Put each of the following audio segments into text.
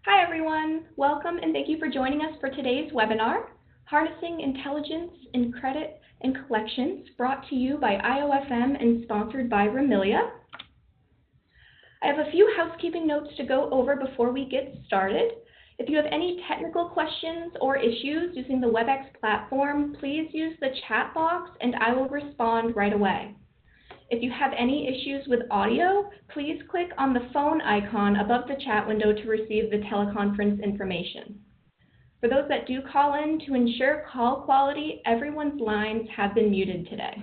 Hi everyone, welcome and thank you for joining us for today's webinar, Harnessing Intelligence in Credit and Collections, brought to you by IOFM and sponsored by Rimilia. I have a few housekeeping notes to go over before we get started. If you have any technical questions or issues using the WebEx platform, please use the chat box and I will respond right away. If you have any issues with audio, please click on the phone icon above the chat window to receive the teleconference information. For those that do call in, to ensure call quality, everyone's lines have been muted today.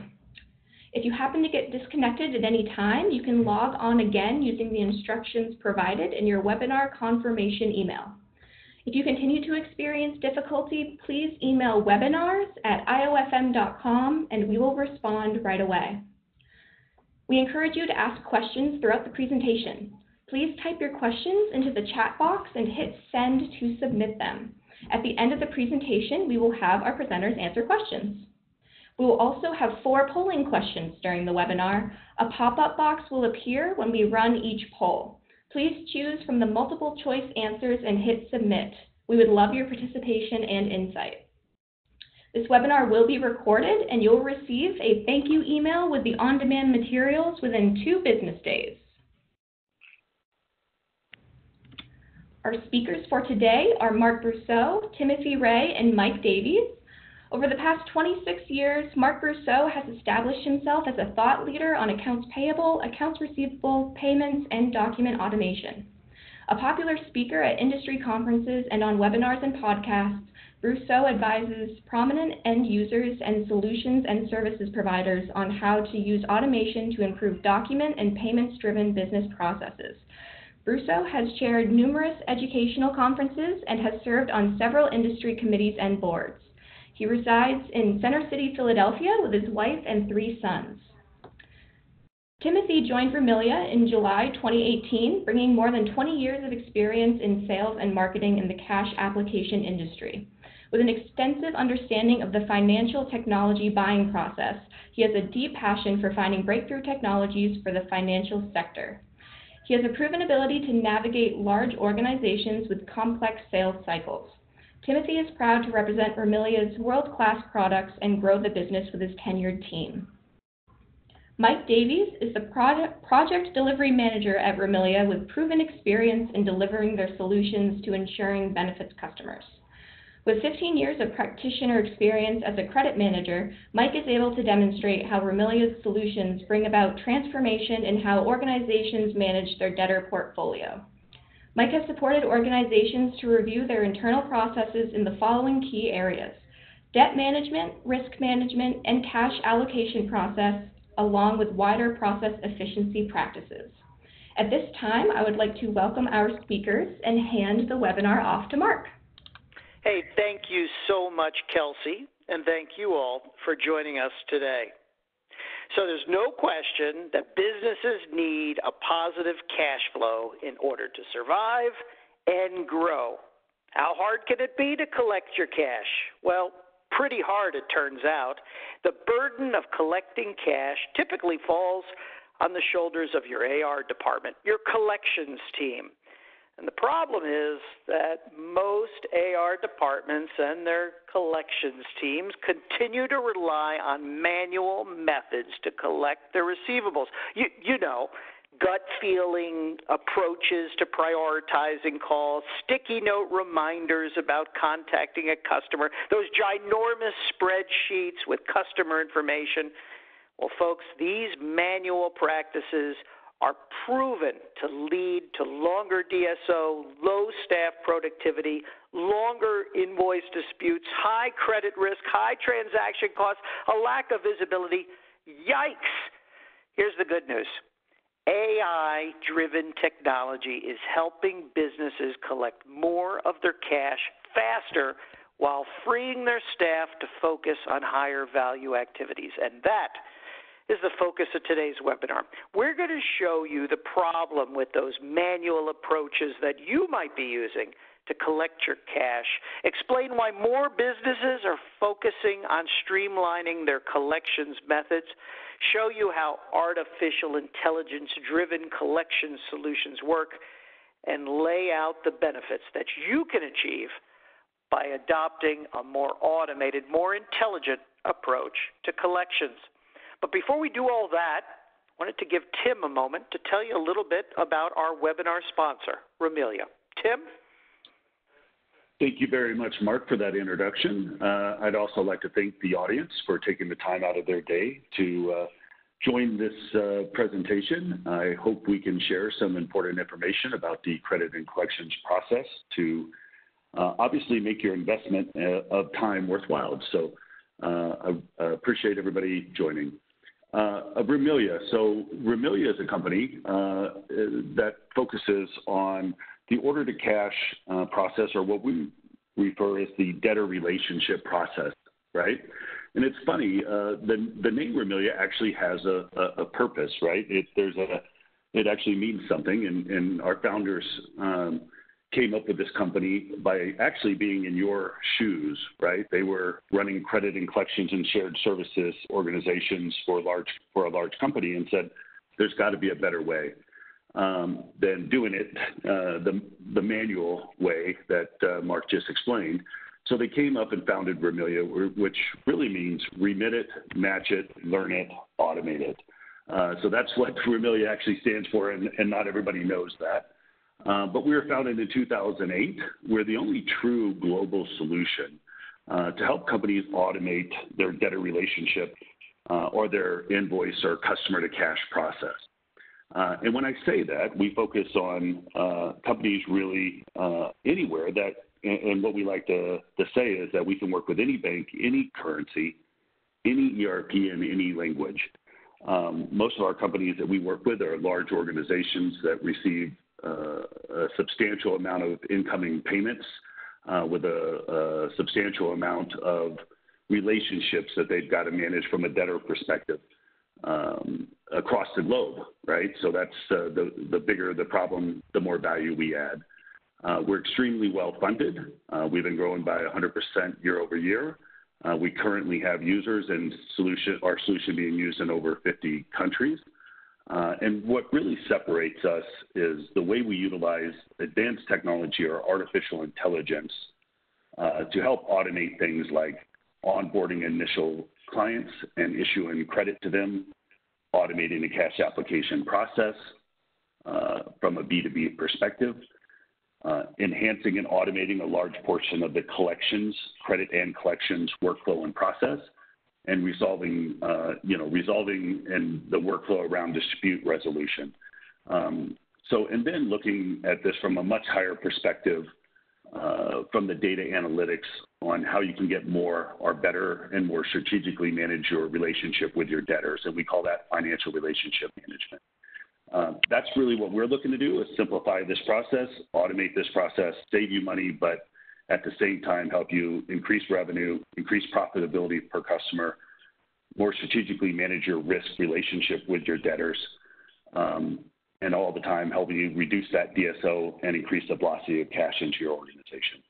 If you happen to get disconnected at any time, you can log on again using the instructions provided in your webinar confirmation email. If you continue to experience difficulty, please email webinars@iofm.com and we will respond right away. We encourage you to ask questions throughout the presentation. Please type your questions into the chat box and hit send to submit them. At the end of the presentation, we will have our presenters answer questions. We will also have 4 polling questions during the webinar. A pop-up box will appear when we run each poll. Please choose from the multiple choice answers and hit submit. We would love your participation and insight. This webinar will be recorded and you'll receive a thank you email with the on-demand materials within 2 business days. Our speakers for today are Mark Brousseau, Timothy Ray, and Mike Davies. Over the past 26 years, Mark Brousseau has established himself as a thought leader on accounts payable, accounts receivable, payments, and document automation. A popular speaker at industry conferences and on webinars and podcasts, Brousseau advises prominent end users and solutions and services providers on how to use automation to improve document and payments-driven business processes. Brousseau has chaired numerous educational conferences and has served on several industry committees and boards. He resides in Center City, Philadelphia with his wife and 3 sons. Timothy joined Rimilia in July 2018, bringing more than 20 years of experience in sales and marketing in the cash application industry. With an extensive understanding of the financial technology buying process, he has a deep passion for finding breakthrough technologies for the financial sector. He has a proven ability to navigate large organizations with complex sales cycles. Timothy is proud to represent Remilia's world-class products and grow the business with his tenured team. Mike Davies is the project delivery manager at Rimilia with proven experience in delivering their solutions to insuring benefits customers. With 15 years of practitioner experience as a credit manager, Mike is able to demonstrate how Remilia's solutions bring about transformation in how organizations manage their debtor portfolio. Mike has supported organizations to review their internal processes in the following key areas: debt management, risk management, and cash allocation process, along with wider process efficiency practices. At this time, I would like to welcome our speakers and hand the webinar off to Mark. Hey, thank you so much, Kelsey, and thank you all for joining us today. So there's no question that businesses need a positive cash flow in order to survive and grow. How hard can it be to collect your cash? Well, pretty hard, it turns out. The burden of collecting cash typically falls on the shoulders of your AR department, your collections team. And the problem is that most AR departments and their collections teams continue to rely on manual methods to collect their receivables. You know, gut feeling approaches to prioritizing calls, sticky note reminders about contacting a customer, those ginormous spreadsheets with customer information. Well, folks, these manual practices are proven to lead to longer DSO, low staff productivity, longer invoice disputes, high credit risk, high transaction costs, a lack of visibility. Yikes! Here's the good news. AI-driven technology is helping businesses collect more of their cash faster while freeing their staff to focus on higher value activities. And that is the focus of today's webinar. We're going to show you the problem with those manual approaches that you might be using to collect your cash, explain why more businesses are focusing on streamlining their collections methods, show you how artificial intelligence-driven collection solutions work, and lay out the benefits that you can achieve by adopting a more automated, more intelligent approach to collections. But before we do all that, I wanted to give Tim a moment to tell you a little bit about our webinar sponsor, Rimilia. Tim? Thank you very much, Mark, for that introduction. I'd also like to thank the audience for taking the time out of their day to join this presentation. I hope we can share some important information about the credit and collections process to obviously make your investment of time worthwhile. So I appreciate everybody joining. Rimilia. So Rimilia is a company that focuses on the order-to-cash process, or what we refer as the debtor relationship process, right? And it's funny, the name Rimilia actually has a purpose, right? It actually means something, and our founders came up with this company by actually being in your shoes, right? They were running credit and collections and shared services organizations for a large company, and said, there's got to be a better way than doing it the manual way that Mark just explained. So they came up and founded Rimilia, which really means remit it, match it, learn it, automate it. So that's what Rimilia actually stands for, and not everybody knows that. But we were founded in 2008. We're the only true global solution to help companies automate their debtor relationship or their invoice or customer-to-cash process. And when I say that, we focus on companies really anywhere that, and what we like to say is that we can work with any bank, any currency, any ERP, and any language. Most of our companies that we work with are large organizations that receive a substantial amount of incoming payments with a substantial amount of relationships that they've got to manage from a debtor perspective across the globe, right? So that's the bigger the problem, the more value we add. We're extremely well funded. We've been growing by 100% year over year. We currently have users and our solution being used in over 50 countries. And what really separates us is the way we utilize advanced technology or artificial intelligence to help automate things like onboarding initial clients and issuing credit to them, automating the cash application process from a B2B perspective, enhancing and automating a large portion of the collections, credit and collections workflow and process, and resolving in the workflow around dispute resolution. And then looking at this from a much higher perspective from the data analytics on how you can get more or better and more strategically manage your relationship with your debtors. And we call that financial relationship management. That's really what we're looking to do, is simplify this process, automate this process, save you money, but at the same time help you increase revenue, increase profitability per customer, more strategically manage your risk relationship with your debtors, and all the time helping you reduce that DSO and increase the velocity of cash into your organization.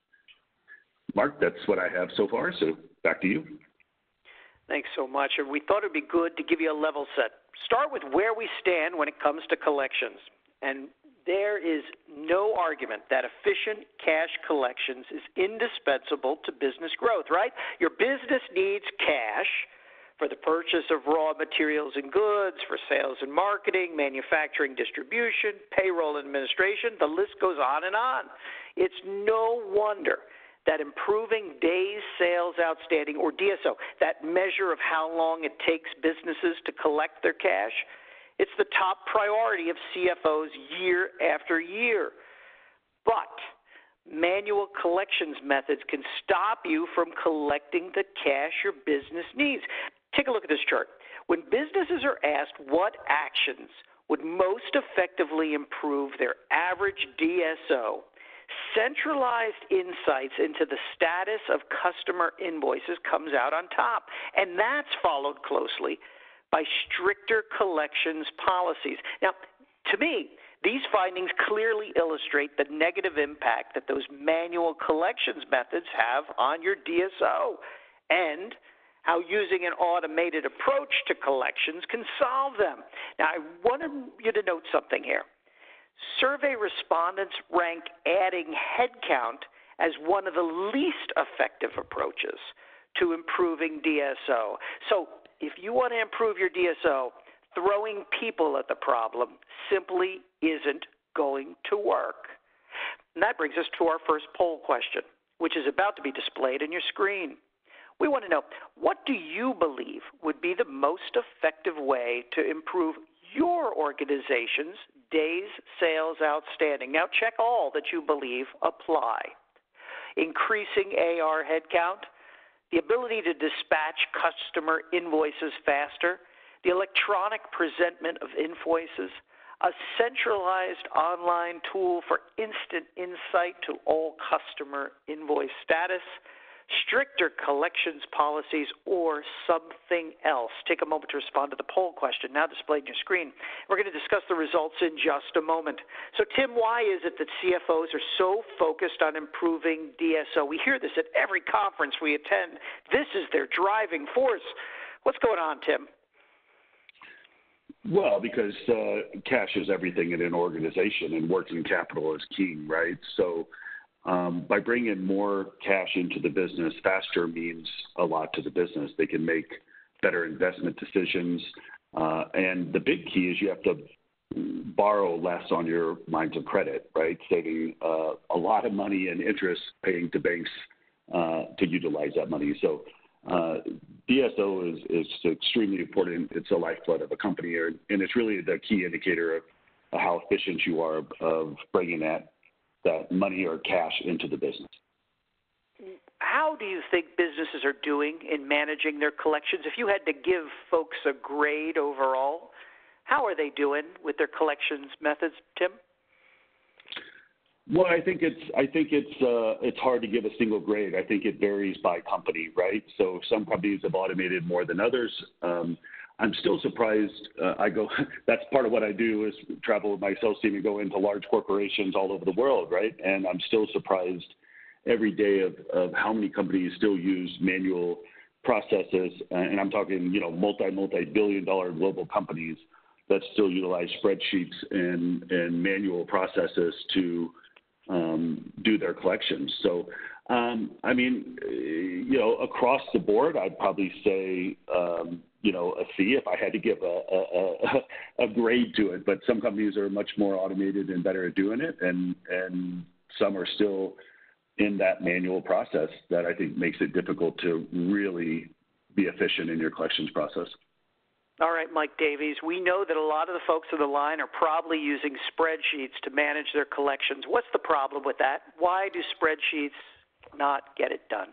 Mark, that's what I have so far, so back to you. Thanks so much. And we thought it would be good to give you a level set. Start with where we stand when it comes to collections. And there is no argument that efficient cash collections is indispensable to business growth, right? Your business needs cash for the purchase of raw materials and goods, for sales and marketing, manufacturing, distribution, payroll administration. The list goes on and on. It's no wonder that improving days sales outstanding, or DSO, that measure of how long it takes businesses to collect their cash, it's the top priority of CFOs year after year. But manual collections methods can stop you from collecting the cash your business needs. Take a look at this chart. When businesses are asked what actions would most effectively improve their average DSO, centralized insights into the status of customer invoices comes out on top, and that's followed closely by stricter collections policies. Now, to me, these findings clearly illustrate the negative impact that those manual collections methods have on your DSO, and how using an automated approach to collections can solve them. Now, I want you to note something here. survey respondents rank adding headcount as one of the least effective approaches to improving DSO. So if you want to improve your DSO, throwing people at the problem simply isn't going to work. And that brings us to our first poll question, which is about to be displayed on your screen. We want to know, what do you believe would be the most effective way to improve your organization's days sales outstanding? Now check all that you believe apply. Increasing AR headcount, the ability to dispatch customer invoices faster, the electronic presentment of invoices, a centralized online tool for instant insight to all customer invoice status, stricter collections policies, or something else. Take a moment to respond to the poll question now displayed on your screen. We're going to discuss the results in just a moment. So, Tim, why is it that CFOs are so focused on improving DSO? We hear this at every conference we attend. This is their driving force. What's going on, Tim? Well, because cash is everything in an organization, and working capital is king, right? So by bringing more cash into the business faster means a lot to the business. They can make better investment decisions. And the big key is you have to borrow less on your lines of credit, right? Saving a lot of money and interest paying to banks to utilize that money. So DSO is extremely important. It's a lifeblood of a company, and it's really the key indicator of how efficient you are of bringing that money or cash into the business. How do you think businesses are doing in managing their collections? If you had to give folks a grade overall, how are they doing with their collections methods, Tim? Well, I think it's hard to give a single grade. I think it varies by company, right? So some companies have automated more than others. I'm still surprised. That's part of what I do is travel with my sales team and go into large corporations all over the world, right? And I'm still surprised every day of how many companies still use manual processes. And I'm talking, multi-billion-dollar global companies that still utilize spreadsheets and manual processes to do their collections. So, across the board, I'd probably say, a C if I had to give a grade to it. But some companies are much more automated and better at doing it, and some are still in that manual process that I think makes it difficult to really be efficient in your collections process. All right, Mike Davies, we know that a lot of the folks on the line are probably using spreadsheets to manage their collections. What's the problem with that? Why do spreadsheets not get it done?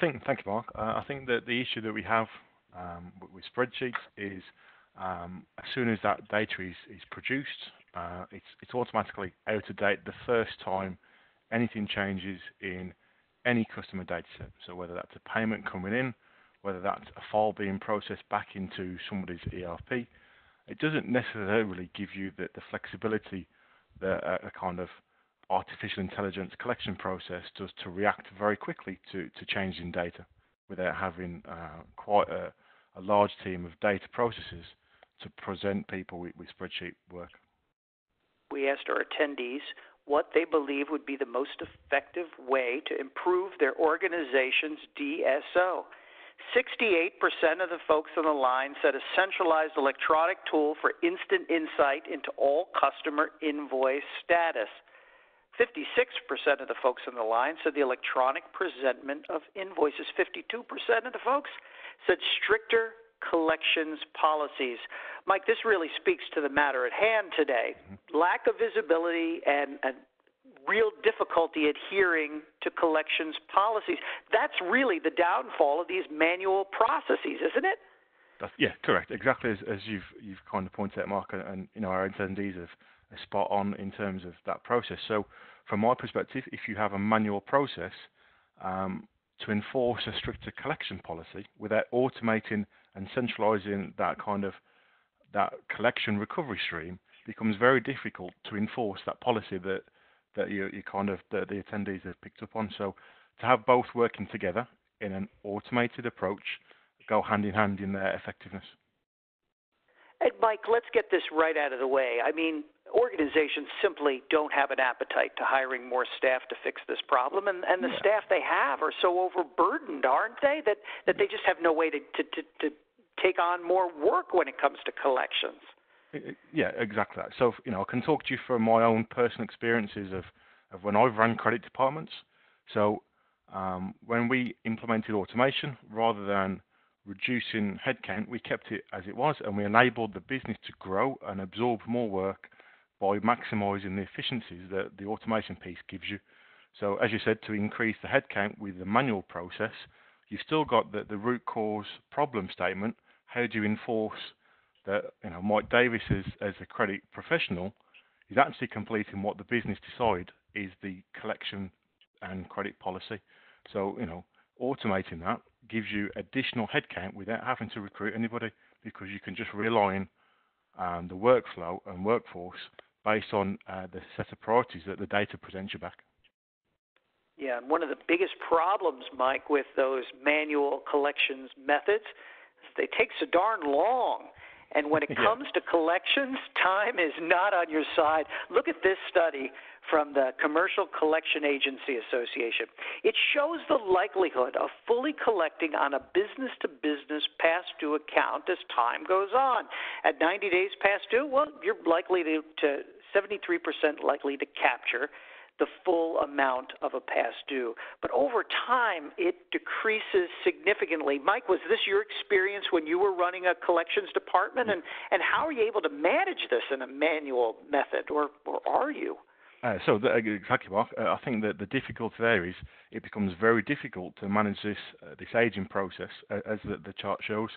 Thank you, Mark. I think that the issue that we have with spreadsheets is as soon as that data is produced, it's automatically out of date the first time anything changes in any customer data set. So whether that's a payment coming in, whether that's a file being processed back into somebody's ERP, it doesn't necessarily give you the flexibility that a kind of artificial intelligence collection process does to react very quickly to changing data without having quite a large team of data processors to present people with spreadsheet work. We asked our attendees what they believe would be the most effective way to improve their organization's DSO. 68% of the folks on the line said a centralized electronic tool for instant insight into all customer invoice status. 56% of the folks on the line said the electronic presentment of invoices. 52% of the folks said stricter collections policies. Mike, this really speaks to the matter at hand today. Lack of visibility and real difficulty adhering to collections policies. That's really the downfall of these manual processes, isn't it? Yeah, correct. Exactly as you've kind of pointed out, Mark, and our attendees are spot on in terms of that process. So from my perspective, if you have a manual process to enforce a stricter collection policy without automating and centralizing that collection recovery stream, becomes very difficult to enforce that policy that the attendees have picked up on. So to have both working together in an automated approach go hand in hand in their effectiveness. And Mike, let's get this right out of the way. I mean, organizations simply don't have an appetite to hiring more staff to fix this problem, and the staff they have are so overburdened, aren't they, that they just have no way to take on more work when it comes to collections. Yeah, exactly that. So, I can talk to you from my own personal experiences of when I've run credit departments. So, when we implemented automation, rather than reducing headcount, we kept it as it was, and we enabled the business to grow and absorb more work by maximising the efficiencies that the automation piece gives you. So, as you said, to increase the headcount with the manual process, you've still got the root cause problem statement. How do you enforce that? Mike Davis, as a credit professional, is actually completing what the business decide is the collection and credit policy. So, automating that gives you additional headcount without having to recruit anybody, because you can just rely on the workflow and workforce based on the set of priorities that the data presents you back. Yeah, and one of the biggest problems, Mike, with those manual collections methods is they take so darn long. And when it comes to collections, time is not on your side. Look at this study from the Commercial Collection Agency Association. It shows the likelihood of fully collecting on a business-to-business past due account as time goes on. At 90 days past due, well, you're likely to 73% likely to capture the full amount of a past due. But over time, it decreases significantly. Mike, was this your experience when you were running a collections department? And how are you able to manage this in a manual method, or are you? Exactly, Mark. I think that the difficulty there is it becomes very difficult to manage this aging process, as the chart shows.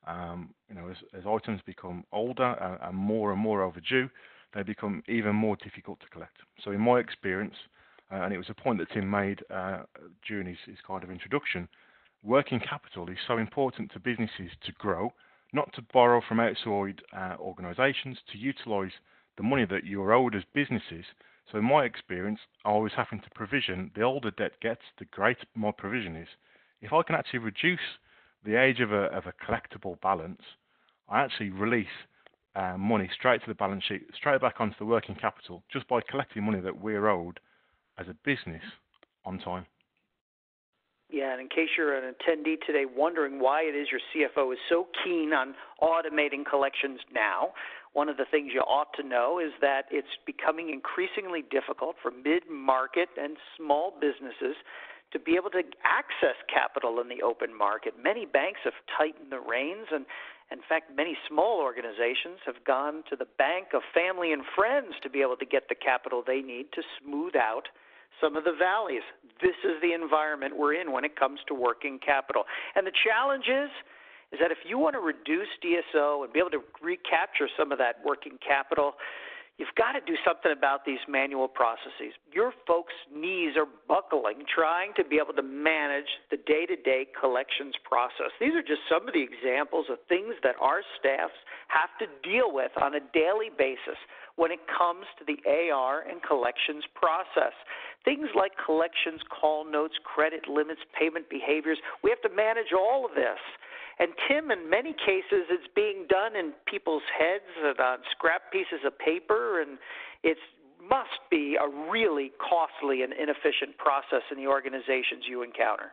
As items become older and more overdue, they become even more difficult to collect. So in my experience, and it was a point that Tim made during his kind of introduction, working capital is so important to businesses to grow, not to borrow from outside organisations, to utilise the money that you're owed as businesses. So in my experience, I was having to provision. The older debt gets, the greater my provision is. If I can actually reduce the age of a collectible balance, I actually release money straight to the balance sheet, straight back onto the working capital, just by collecting money that we're owed as a business on time. Yeah, and in case you're an attendee today wondering why it is your CFO is so keen on automating collections now, one of the things you ought to know is that it's becoming increasingly difficult for mid-market and small businesses to be able to access capital in the open market. Many banks have tightened the reins, and in fact, many small organizations have gone to the bank of family and friends to be able to get the capital they need to smooth out some of the valleys. This is the environment we're in when it comes to working capital. And the challenge is that if you want to reduce DSO and be able to recapture some of that working capital, you've got to do something about these manual processes. Your folks' knees are buckling trying to be able to manage the day-to-day collections process. These are just some of the examples of things that our staffs have to deal with on a daily basis when it comes to the AR and collections process. Things like collections, call notes, credit limits, payment behaviors. We have to manage all of this. And Tim, in many cases, it's being done in people's heads and on scrap pieces of paper, and it must be a really costly and inefficient process in the organizations you encounter.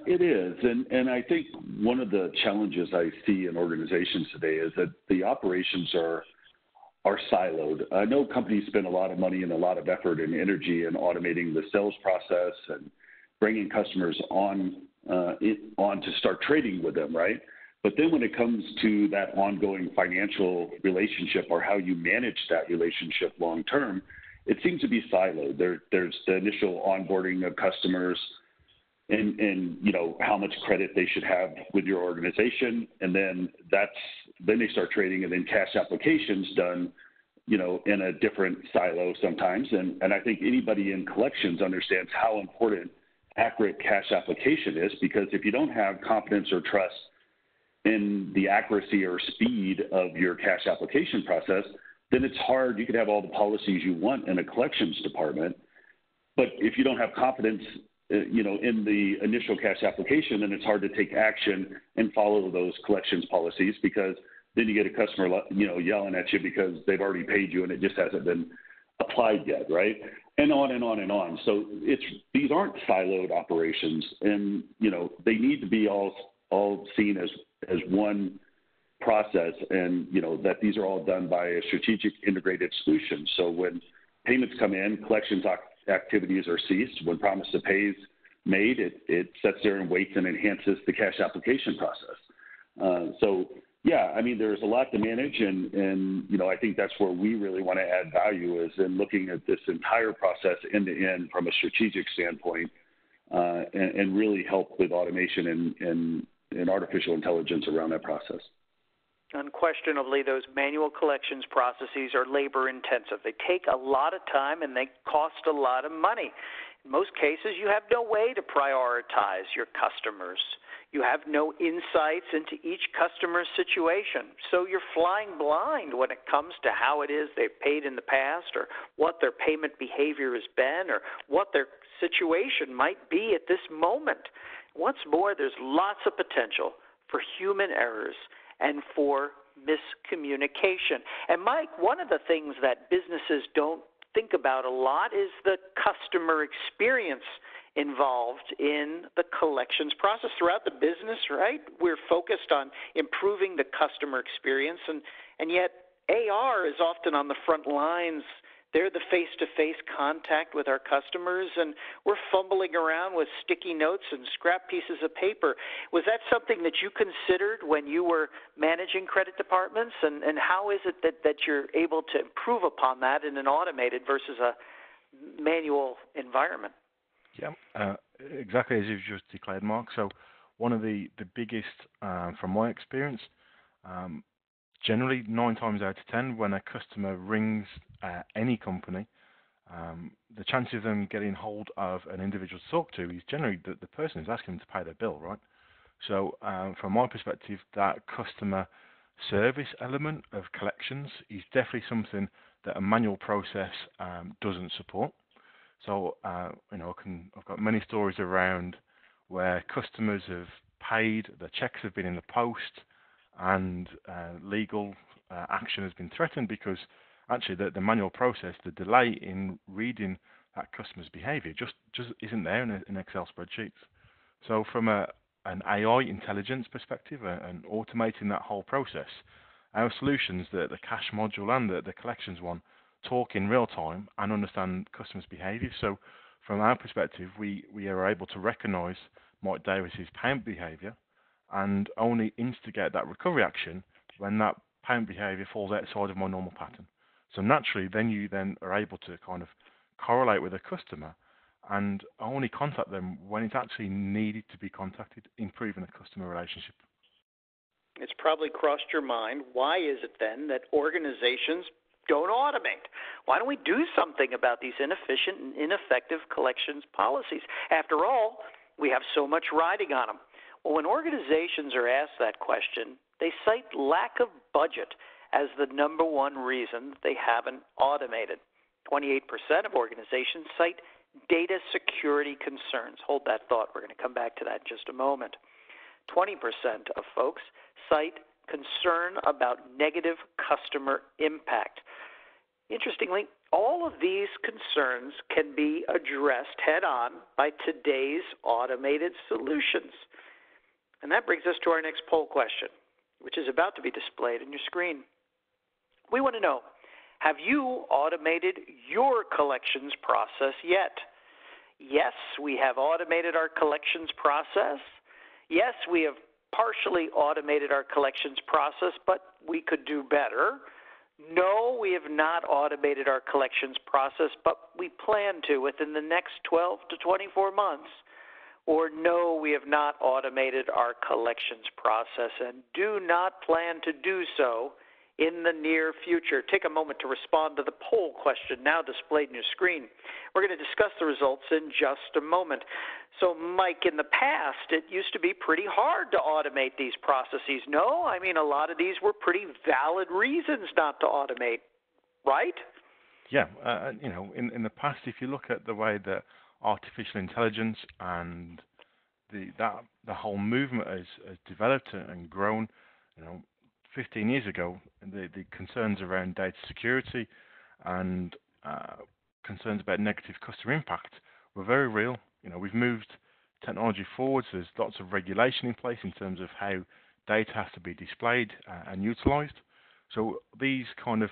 It is, and I think one of the challenges I see in organizations today is that the operations are siloed. I know companies spend a lot of money and a lot of effort and energy in automating the sales process and bringing customers on to start trading with them, right? But then when it comes to that ongoing financial relationship or how you manage that relationship long term, it seems to be siloed. There's the initial onboarding of customers and how much credit they should have with your organization, and then they start trading, and then cash applications done in a different silo sometimes. And I think anybody in collections understands how important accurate cash application is, because if you don't have confidence or trust in the accuracy or speed of your cash application process, then it's hard. You could have all the policies you want in a collections department, but if you don't have confidence in the initial cash application, then it's hard to take action and follow those collections policies, because then you get a customer, yelling at you because they've already paid you and it just hasn't been applied yet, right? And on and on and on. So these aren't siloed operations, and they need to be all seen as one process, and that these are all done by a strategic integrated solution. So when payments come in, collections activities are ceased. When promise to pay is made, it sits there and waits and enhances the cash application process. There's a lot to manage, and I think that's where we really want to add value, is in looking at this entire process end to end from a strategic standpoint, and really help with automation and artificial intelligence around that process. Unquestionably, those manual collections processes are labor intensive. They take a lot of time and they cost a lot of money. In most cases, you have no way to prioritize your customers. You have no insights into each customer's situation. So you're flying blind when it comes to how it is they've paid in the past, or what their payment behavior has been, or what their situation might be at this moment. Once more, there's lots of potential for human errors and for miscommunication. And Mike, one of the things that businesses don't think about a lot is the customer experience involved in the collections process throughout the business, right? We're focused on improving the customer experience, and yet AR is often on the front lines. They're the face-to-face contact with our customers, and we're fumbling around with sticky notes and scrap pieces of paper. Was that something that you considered when you were managing credit departments, and how is it that you're able to improve upon that in an automated versus a manual environment? Yeah, exactly as you've just declared, Mark. So one of the biggest, from my experience, generally 9 times out of 10, when a customer rings any company, the chances of them getting hold of an individual to talk to is generally the person who's asking them to pay their bill, right? So from my perspective, that customer service element of collections is definitely something that a manual process doesn't support. So, I've got many stories around where customers have paid, the checks have been in the post, and legal action has been threatened because actually the manual process, the delay in reading that customer's behavior just isn't there in Excel spreadsheets. So from an AI intelligence perspective and automating that whole process, our solutions, the cash module and the collections one, talk in real time and understand customers' behavior. So from our perspective, we are able to recognize Mike Davis's payment behavior and only instigate that recovery action when that payment behavior falls outside of my normal pattern. So naturally, you are able to kind of correlate with a customer and only contact them when it's actually needed to be contacted, improving the customer relationship. It's probably crossed your mind. Why is it then that organizations don't automate? Why don't we do something about these inefficient and ineffective collections policies? After all, we have so much riding on them. Well, when organizations are asked that question, they cite lack of budget as the number one reason they haven't automated. 28% of organizations cite data security concerns. Hold that thought. We're going to come back to that in just a moment. 20% of folks cite concern about negative customer impact. Interestingly, all of these concerns can be addressed head-on by today's automated solutions. And that brings us to our next poll question, which is about to be displayed on your screen. We want to know, have you automated your collections process yet? Yes, we have automated our collections process. Yes, we have partially automated our collections process, but we could do better. No, we have not automated our collections process, but we plan to within the next 12 to 24 months. Or no, we have not automated our collections process and do not plan to do so in the near future. Take a moment to respond to the poll question now displayed on your screen. We're going to discuss the results in just a moment. So, Mike, in the past, it used to be pretty hard to automate these processes. No? I mean, a lot of these were pretty valid reasons not to automate, right? Yeah. In the past, if you look at the way that artificial intelligence and the whole movement has developed and grown, 15 years ago, the concerns around data security and concerns about negative customer impact were very real. We've moved technology forwards. There's lots of regulation in place in terms of how data has to be displayed and utilized. So these kind of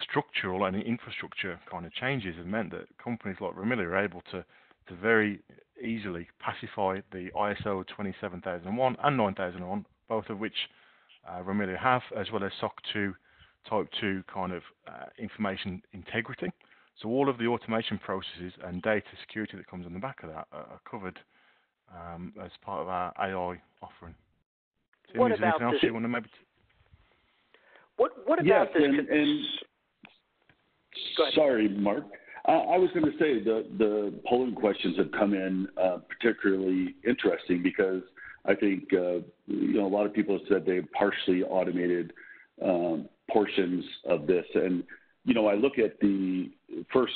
structural and infrastructure kind of changes have meant that companies like Rimilia are able to very easily pacify the ISO 27001 and 9001, both of which Rimilia have, as well as SOC 2 Type 2 kind of information integrity. So all of the automation processes and data security that comes on the back of that are covered as part of our AI offering. Tim, What is there about anything else this? you want to maybe? What about Yes, this? and Go ahead. sorry, Mark. I was going to say the polling questions have come in particularly interesting because I think a lot of people have said they've partially automated portions of this, and I look at the first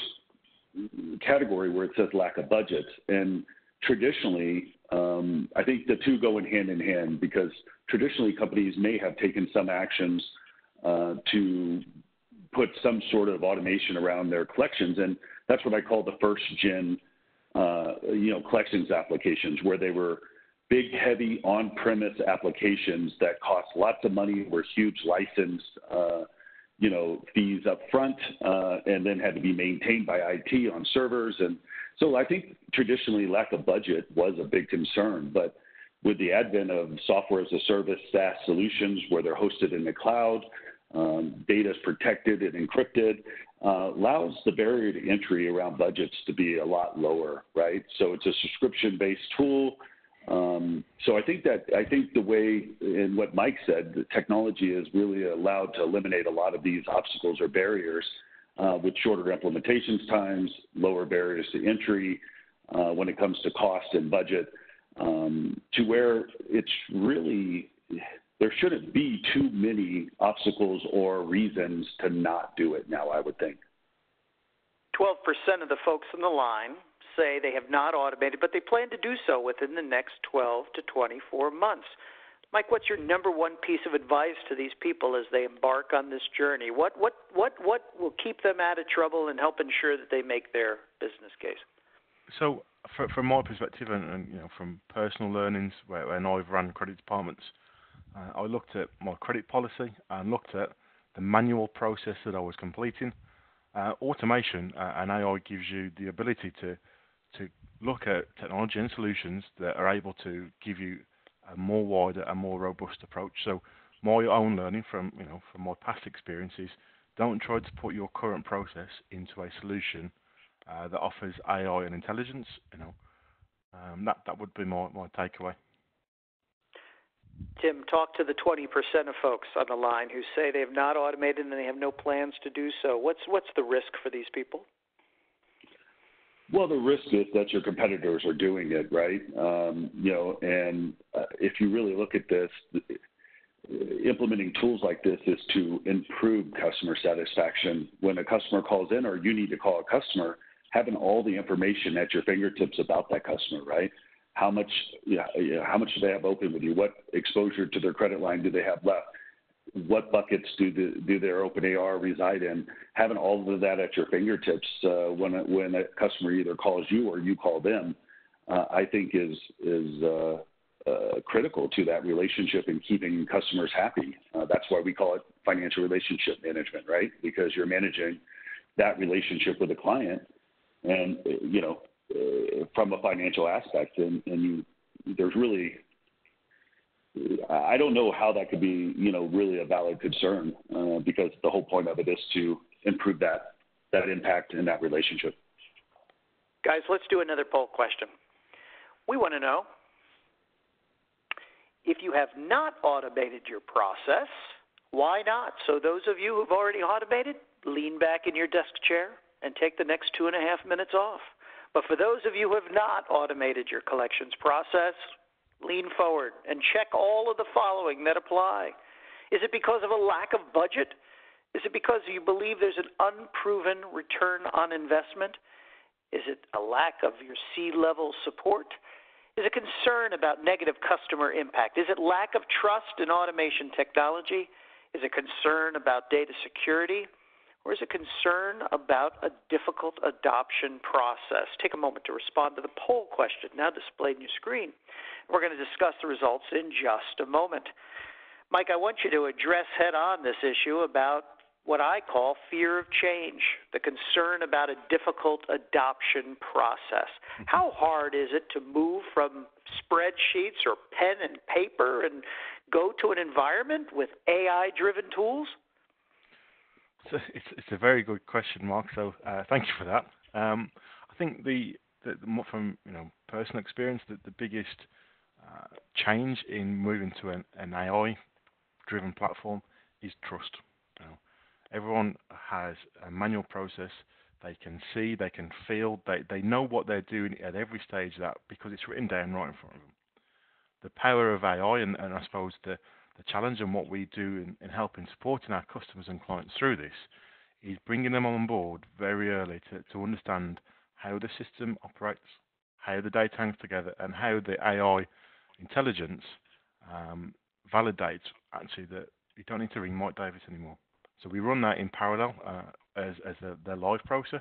category where it says lack of budget, and traditionally I think the two go in hand because traditionally companies may have taken some actions to put some sort of automation around their collections, and that's what I call the first gen, collections applications, where they were big, heavy on-premise applications that cost lots of money, were huge license, fees up front, and then had to be maintained by IT on servers, and so I think traditionally lack of budget was a big concern, but with the advent of software as a service SaaS solutions where they're hosted in the cloud, data is protected and encrypted, allows the barrier to entry around budgets to be a lot lower, right? So it's a subscription-based tool. So I think the way, and what Mike said, the technology is really allowed to eliminate a lot of these obstacles or barriers with shorter implementation times, lower barriers to entry when it comes to cost and budget, to where it's really, there shouldn't be too many obstacles or reasons to not do it now, I would think. 12% of the folks on the line say they have not automated, but they plan to do so within the next 12 to 24 months. Mike, what's your number one piece of advice to these people as they embark on this journey? What will keep them out of trouble and help ensure that they make their business case? So from my perspective and from personal learnings when I've run credit departments, I looked at my credit policy and looked at the manual process that I was completing. Automation and AI gives you the ability to look at technology and solutions that are able to give you a more wider and more robust approach. So my own learning from my past experiences, don't try to put your current process into a solution that offers AI and intelligence. That would be my takeaway. Tim, talk to the 20% of folks on the line who say they have not automated and they have no plans to do so. What's the risk for these people? Well, the risk is that your competitors are doing it, right? If you really look at this, implementing tools like this is to improve customer satisfaction. When a customer calls in or you need to call a customer, having all the information at your fingertips about that customer, right? How much do they have open with you? What exposure to their credit line do they have left? What buckets do their open AR reside in? Having all of that at your fingertips when a customer either calls you or you call them, I think is critical to that relationship and keeping customers happy. That's why we call it financial relationship management, right? Because you're managing that relationship with a client, and from a financial aspect, and there's really, I don't know how that could be, really a valid concern, because the whole point of it is to improve that impact in that relationship. Guys, let's do another poll question. We want to know, if you have not automated your process, why not? So those of you who've already automated, lean back in your desk chair and take the next 2.5 minutes off. But for those of you who have not automated your collections process, lean forward and check all of the following that apply. Is it because of a lack of budget? Is it because you believe there's an unproven return on investment? Is it a lack of your C-level support? Is it concern about negative customer impact? Is it lack of trust in automation technology? Is it concern about data security? Or is it concern about a difficult adoption process? Take a moment to respond to the poll question now displayed on your screen. We're going to discuss the results in just a moment. Mike, I want you to address head-on this issue about what I call fear of change, the concern about a difficult adoption process. How hard is it to move from spreadsheets or pen and paper and go to an environment with AI-driven tools? So it's a very good question, Mark. So thank you for that. I think the from personal experience, the biggest change in moving to an AI-driven platform is trust. Everyone has a manual process. They can see, they can feel, they know what they're doing at every stage of that because it's written down right in front of them. The power of AI and I suppose the challenge and what we do in helping supporting our customers and clients through this is bringing them on board very early to understand how the system operates, how the data hangs together, and how the AI intelligence validates actually that you don't need to ring Mike Davis anymore. So we run that in parallel as the live process,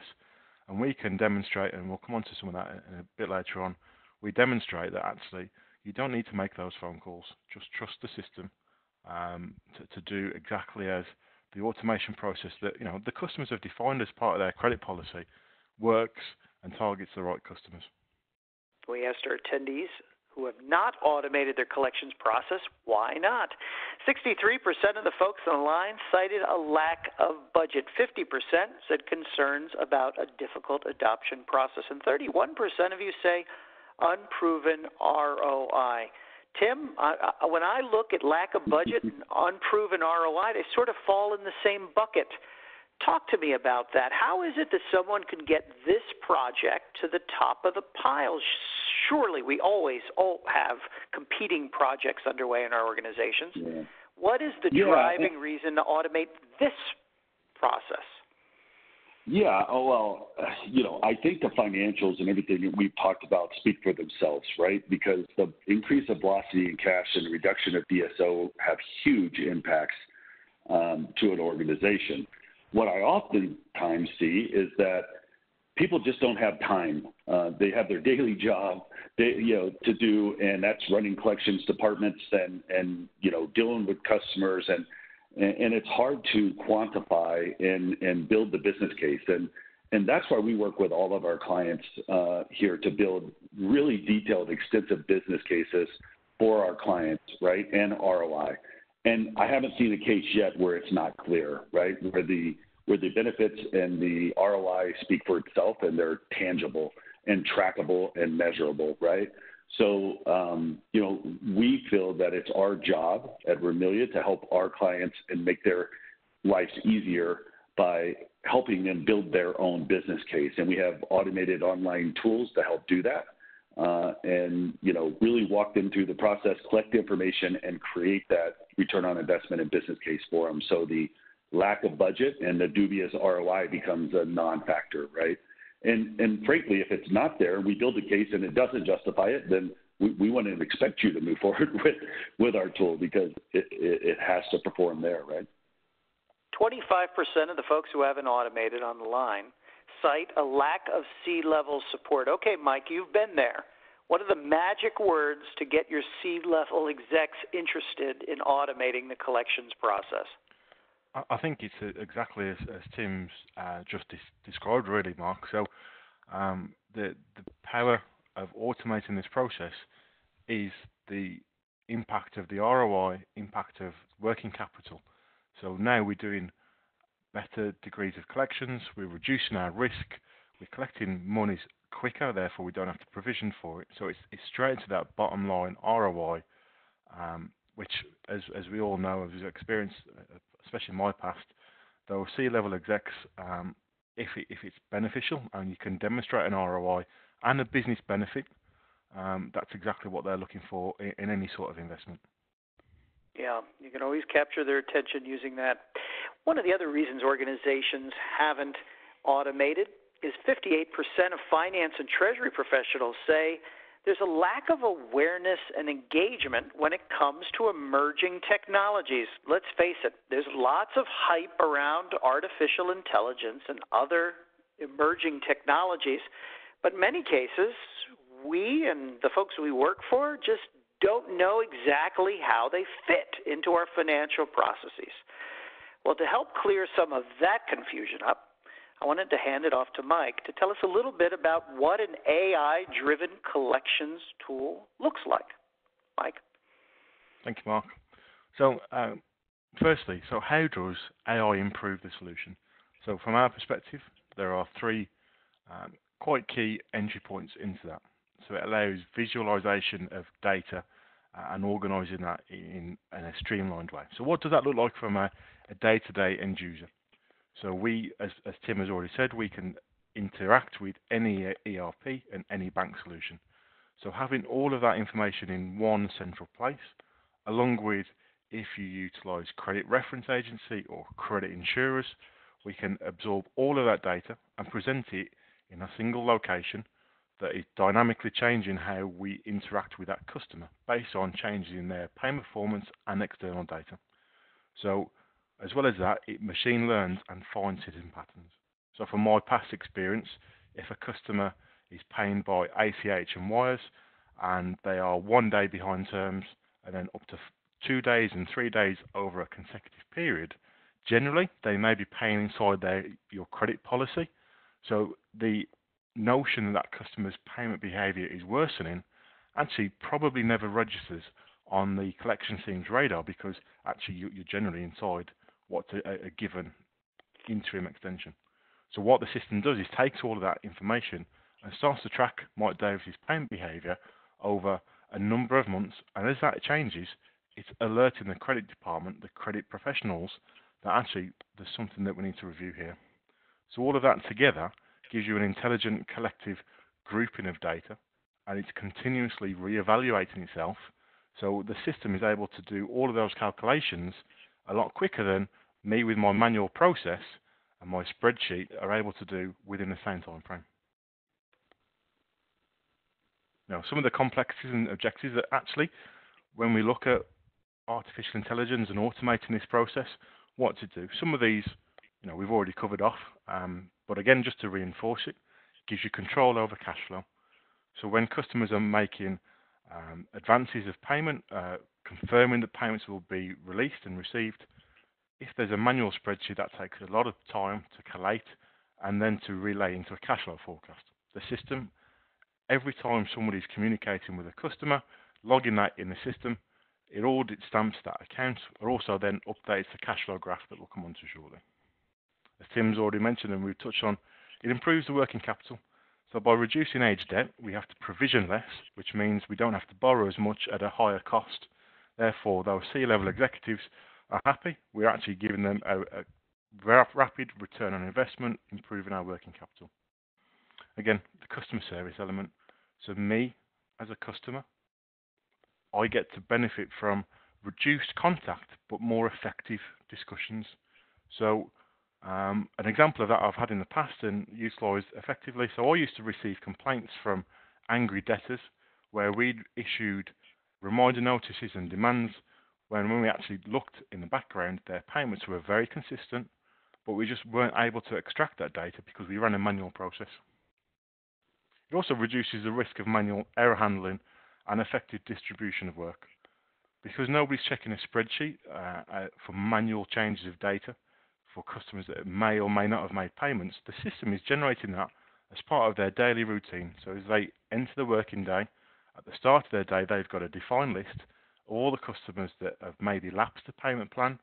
and we can demonstrate, and we'll come on to some of that in a bit later on, we demonstrate that actually you don't need to make those phone calls. Just trust the system to do exactly as the automation process that the customers have defined as part of their credit policy works and targets the right customers. We asked our attendees who have not automated their collections process, why not? 63% of the folks on the line cited a lack of budget. 50% said concerns about a difficult adoption process. And 31% of you say unproven ROI. Tim, when I look at lack of budget and unproven ROI, they sort of fall in the same bucket. Talk to me about that. How is it that someone can get this project to the top of the pile? Surely we always have competing projects underway in our organizations. Yeah. What is the driving reason to automate this process? Yeah, I think the financials and everything that we've talked about speak for themselves, right? Because the increase of velocity in cash and the reduction of DSO have huge impacts to an organization. What I oftentimes see is that people just don't have time. They have their daily job, to do, and that's running collections departments and dealing with customers, and it's hard to quantify and build the business case. And that's why we work with all of our clients here to build really detailed, extensive business cases for our clients, right, and ROI. And I haven't seen a case yet where it's not clear, right, where the benefits and the ROI speak for itself and they're tangible and trackable and measurable, right? So, we feel that it's our job at Rimilia to help our clients and make their lives easier by helping them build their own business case. And we have automated online tools to help do that. And really walk them through the process, collect the information, and create that return on investment and business case for them. So the lack of budget and the dubious ROI becomes a non-factor, right? And frankly, if it's not there, we build a case and it doesn't justify it, then we wouldn't expect you to move forward with our tool because it has to perform there, right? 25% of the folks who haven't automated on the line cite a lack of C-level support. Okay, Mike, you've been there. What are the magic words to get your C-level execs interested in automating the collections process? I think it's exactly as Tim's just described, really, Mark. So the power of automating this process is the impact of the ROI, impact of working capital. So now we're doing better degrees of collections, we're reducing our risk, we're collecting monies quicker, therefore we don't have to provision for it. So it's straight to that bottom line ROI, which, as we all know, as we've experienced, especially in my past, those C-level execs, if it's beneficial and you can demonstrate an ROI and a business benefit, that's exactly what they're looking for in any sort of investment. Yeah, you can always capture their attention using that. One of the other reasons organizations haven't automated is 58% of finance and treasury professionals say there's a lack of awareness and engagement when it comes to emerging technologies. Let's face it, there's lots of hype around artificial intelligence and other emerging technologies, but in many cases, we and the folks we work for just don't know exactly how they fit into our financial processes. Well, to help clear some of that confusion up, I wanted to hand it off to Mike to tell us a little bit about what an AI-driven collections tool looks like. Mike? Thank you, Mark. So, firstly, how does AI improve the solution? So, from our perspective, there are three quite key entry points into that. So, it allows visualization of data and organizing that in a streamlined way. So, what does that look like from a day-to-day end user? So we, as Tim has already said, we can interact with any ERP and any bank solution. So having all of that information in one central place, along with if you utilize credit reference agency or credit insurers, we can absorb all of that data and present it in a single location that is dynamically changing how we interact with that customer based on changes in their payment performance and external data. So as well as that, it machine learns and finds hidden patterns. So from my past experience, if a customer is paying by ACH and wires and they are 1 day behind terms and then up to 2 days and 3 days over a consecutive period, generally they may be paying inside your credit policy. So the notion that customer's payment behavior is worsening actually probably never registers on the collection team's radar, because actually you're generally inside what's a given interim extension. So what the system does is takes all of that information and starts to track Mike Davis's payment behavior over a number of months, and as that changes, it's alerting the credit department, the credit professionals, that actually there's something that we need to review here. So all of that together gives you an intelligent collective grouping of data, and it's continuously re-evaluating itself. So the system is able to do all of those calculations a lot quicker than me with my manual process and my spreadsheet are able to do within the same time frame. Now, some of the complexities and objectives that actually, when we look at artificial intelligence and automating this process, what to do. Some of these, we've already covered off, but again, just to reinforce it, gives you control over cash flow. So when customers are making advances of payment, confirming that payments will be released and received, if there's a manual spreadsheet, that takes a lot of time to collate and then to relay into a cash flow forecast. The system, every time somebody's communicating with a customer, logging that in the system, it audit stamps that account, or also then updates the cash flow graph that we'll come on to shortly. As Tim's already mentioned and we've touched on, it improves the working capital. So by reducing age debt, we have to provision less, which means we don't have to borrow as much at a higher cost. Therefore, those C-level executives are happy. We're actually giving them a rapid return on investment, improving our working capital. Again, the customer service element. So me, as a customer, I get to benefit from reduced contact, but more effective discussions. So an example of that I've had in the past and utilised effectively. So I used to receive complaints from angry debtors where we'd issued reminder notices and demands when we actually looked in the background, their payments were very consistent, but we just weren't able to extract that data because we ran a manual process. It also reduces the risk of manual error handling and effective distribution of work. Because nobody's checking a spreadsheet for manual changes of data for customers that may or may not have made payments, the system is generating that as part of their daily routine. So as they enter the working day, at the start of their day, they've got a defined list of all the customers that have maybe lapsed a payment plan,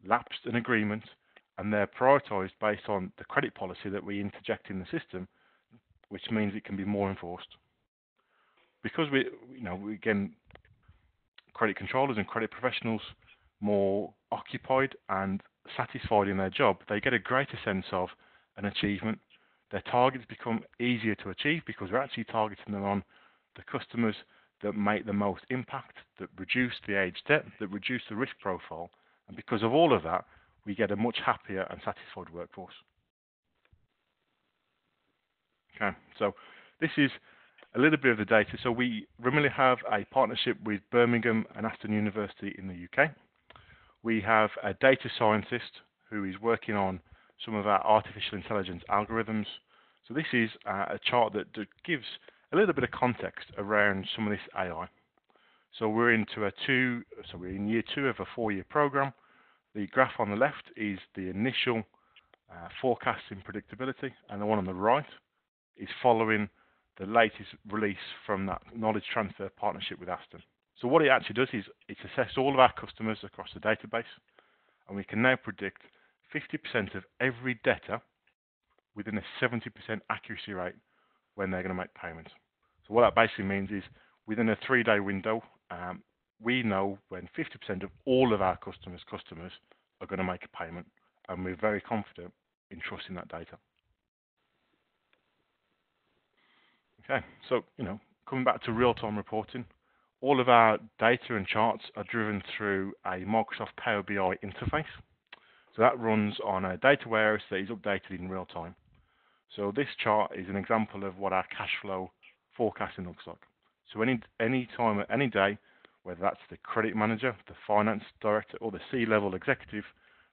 lapsed an agreement, and they're prioritised based on the credit policy that we interject in the system, which means it can be more enforced. Because again, credit controllers and credit professionals more occupied and satisfied in their job, they get a greater sense of an achievement. Their targets become easier to achieve because we're actually targeting them on the customers that make the most impact, that reduce the age debt, that reduce the risk profile. And because of all of that, we get a much happier and satisfied workforce. Okay, so this is a little bit of the data. So we Remily have a partnership with Birmingham and Aston University in the UK. We have a data scientist who is working on some of our artificial intelligence algorithms. So this is a chart that gives a little bit of context around some of this AI. So we're in year 2 of a 4-year program. The graph on the left is the initial forecasting predictability, and the one on the right is following the latest release from that knowledge transfer partnership with Aston. So what it actually does is it's assessed all of our customers across the database, and we can now predict 50% of every debtor within a 70% accuracy rate when they're going to make payments. So what that basically means is within a 3-day window, we know when 50% of all of our customers are going to make a payment, and we're very confident in trusting that data. Okay, so coming back to real-time reporting, all of our data and charts are driven through a Microsoft Power BI interface. So that runs on a data warehouse that is updated in real time. So this chart is an example of what our cash flow forecasting looks like. So any time, any day, whether that's the credit manager, the finance director, or the C-level executive,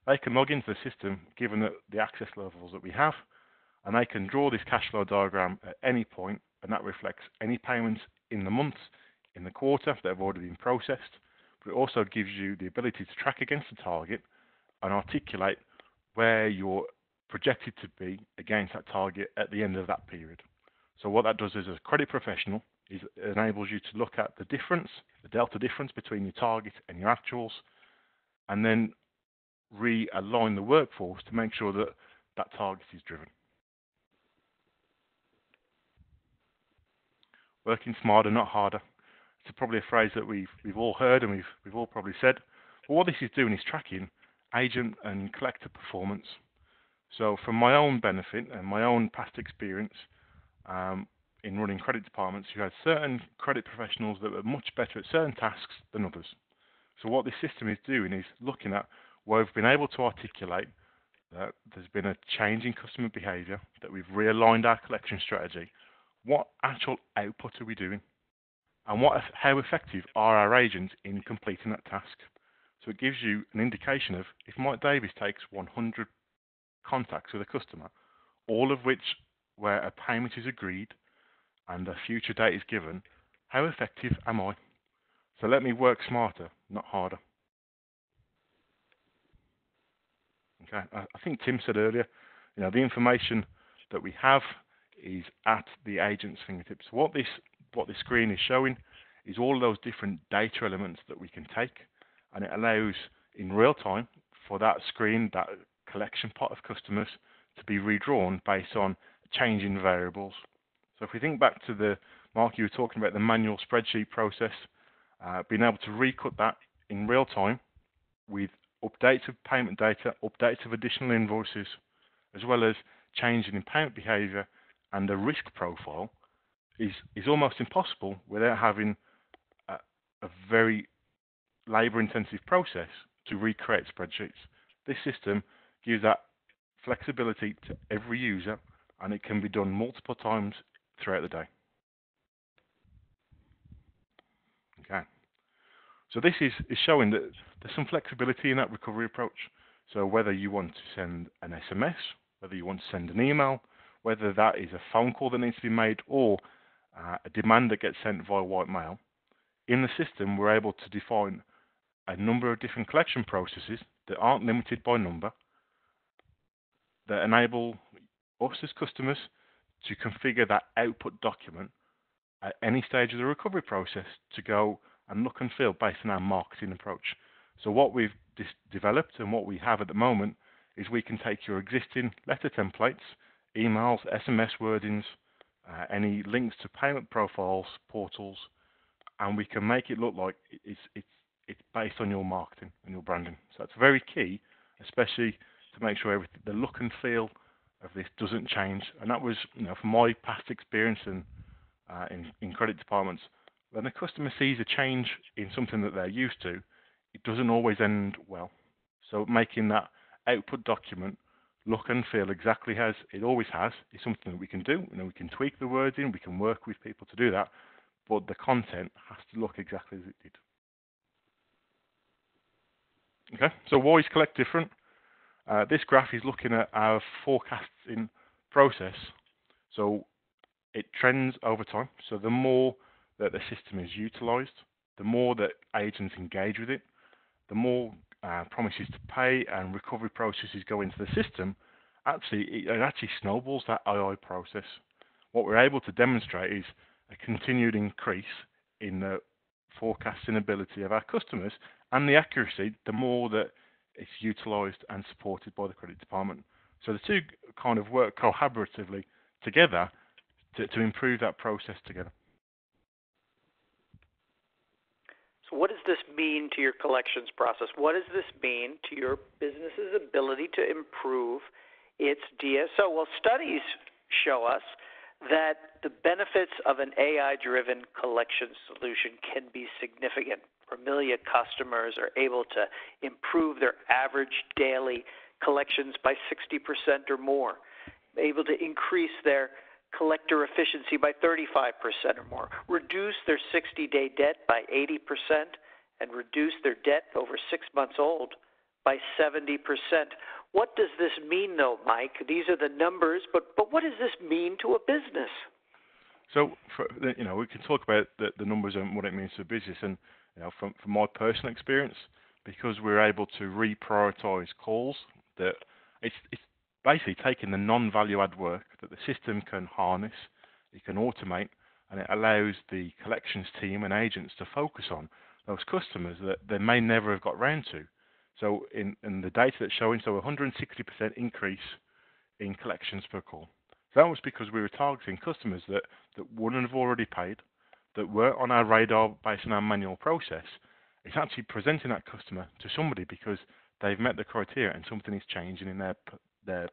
they can log into the system given the access levels that we have, and they can draw this cash flow diagram at any point, and that reflects any payments in the month, in the quarter that have already been processed, but it also gives you the ability to track against the target and articulate where you're projected to be against that target at the end of that period. So what that does as a credit professional is it enables you to look at the difference, the delta difference between your target and your actuals, and then realign the workforce to make sure that that target is driven. Working smarter, not harder. It's probably a phrase that we've all heard and we've all probably said. But what this is doing is tracking agent and collector performance. So from my own benefit and my own past experience in running credit departments, you had certain credit professionals that were much better at certain tasks than others. So what this system is doing is looking at where we've been able to articulate that there's been a change in customer behaviour, that we've realigned our collection strategy. What actual output are we doing? And how effective are our agents in completing that task? So it gives you an indication of if Mike Davis takes 100 contacts with a customer, all of which where a payment is agreed and a future date is given, how effective am I? So let me work smarter, not harder. Okay, I think Tim said earlier, the information that we have is at the agent's fingertips. So what this screen is showing is all those different data elements that we can take, and it allows in real time for that screen, that collection pot of customers, to be redrawn based on changing variables. So if we think back to Mark, you were talking about the manual spreadsheet process, being able to recut that in real time with updates of payment data, updates of additional invoices, as well as changing in payment behaviour and the risk profile is almost impossible without having a very labour-intensive process to recreate spreadsheets. This system gives that flexibility to every user, and it can be done multiple times throughout the day. Okay. So this is showing that there's some flexibility in that recovery approach. So whether you want to send an SMS, whether you want to send an email, whether that is a phone call that needs to be made or a demand that gets sent via white mail, in the system we're able to define a number of different collection processes that aren't limited by number, that enable us as customers to configure that output document at any stage of the recovery process to go and look and feel based on our marketing approach. So what we've developed and what we have at the moment is we can take your existing letter templates, emails, SMS wordings, any links to payment profiles, portals, and we can make it look like it's based on your marketing and your branding. So that's very key, especially to make sure the look and feel of this doesn't change. And that was, from my past experience in credit departments, when the customer sees a change in something that they're used to, it doesn't always end well. So making that output document look and feel exactly as it always has. It's something that we can do. We can tweak the words in, we can work with people to do that, but the content has to look exactly as it did. Okay, so why is Collect different? This graph is looking at our forecasting process. So it trends over time. So the more that the system is utilized, the more that agents engage with it, the more promises to pay and recovery processes go into the system, it actually snowballs that AI process. What we're able to demonstrate is a continued increase in the forecasting ability of our customers and the accuracy the more that it's utilized and supported by the credit department. So the two kind of work collaboratively together to improve that process together. So what does this mean to your collections process? What does this mean to your business's ability to improve its DSO? Well, studies show us that the benefits of an AI-driven collection solution can be significant. Rimilia customers are able to improve their average daily collections by 60% or more, able to increase their collector efficiency by 35% or more, reduce their 60-day debt by 80%, and reduce their debt over 6 months old by 70%. What does this mean, though, Mike? These are the numbers, but what does this mean to a business? So, we can talk about the numbers and what it means to a business. And from my personal experience, because we're able to reprioritize calls, that it's basically taking the non-value add work that the system can harness, it can automate, and it allows the collections team and agents to focus on those customers that they may never have got round to. So in the data that's showing, 160% increase in collections per call. So that was because we were targeting customers that wouldn't have already paid, that were on our radar based on our manual process. It's actually presenting that customer to somebody because they've met the criteria and something is changing in their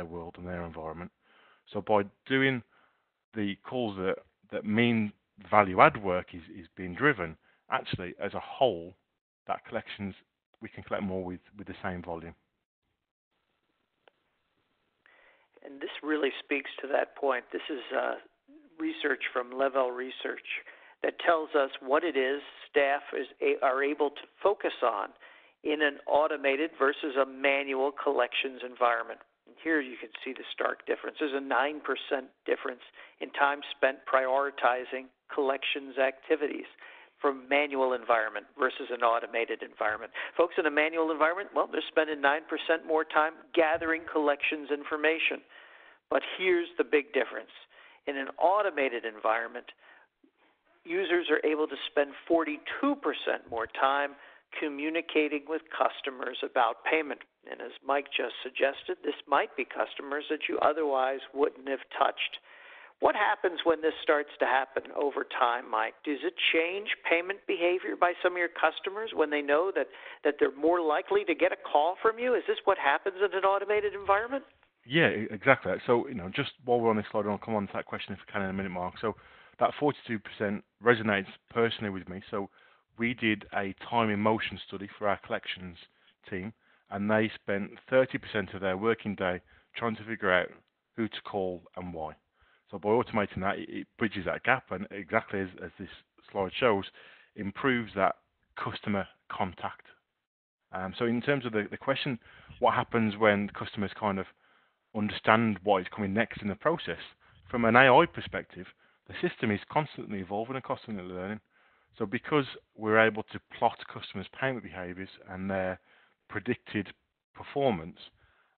world and their environment. So by doing the calls that mean value add work is being driven, actually as a whole, that collections we can collect more with the same volume. And this really speaks to that point. This is research from Level Research that tells us what it is staff are able to focus on in an automated versus a manual collections environment. And here you can see the stark difference. There's a 9% difference in time spent prioritizing collections activities from manual environment versus an automated environment. Folks in a manual environment, well, they're spending 9% more time gathering collections information. But here's the big difference. In an automated environment, users are able to spend 42% more time communicating with customers about payment. And as Mike just suggested, this might be customers that you otherwise wouldn't have touched. What happens when this starts to happen over time, Mike? Does it change payment behavior by some of your customers when they know that they're more likely to get a call from you? Is this what happens in an automated environment? Yeah, exactly. So, just while we're on this slide, I'll come on to that question if I can in a minute, Mark. So that 42% resonates personally with me. So we did a time in motion study for our collections team, and they spent 30% of their working day trying to figure out who to call and why. So by automating that, it bridges that gap, and exactly as this slide shows, improves that customer contact. So in terms of the question, what happens when customers kind of understand what is coming next in the process? From an AI perspective, the system is constantly evolving and constantly learning. So because we're able to plot customers' payment behaviors and their predicted performance,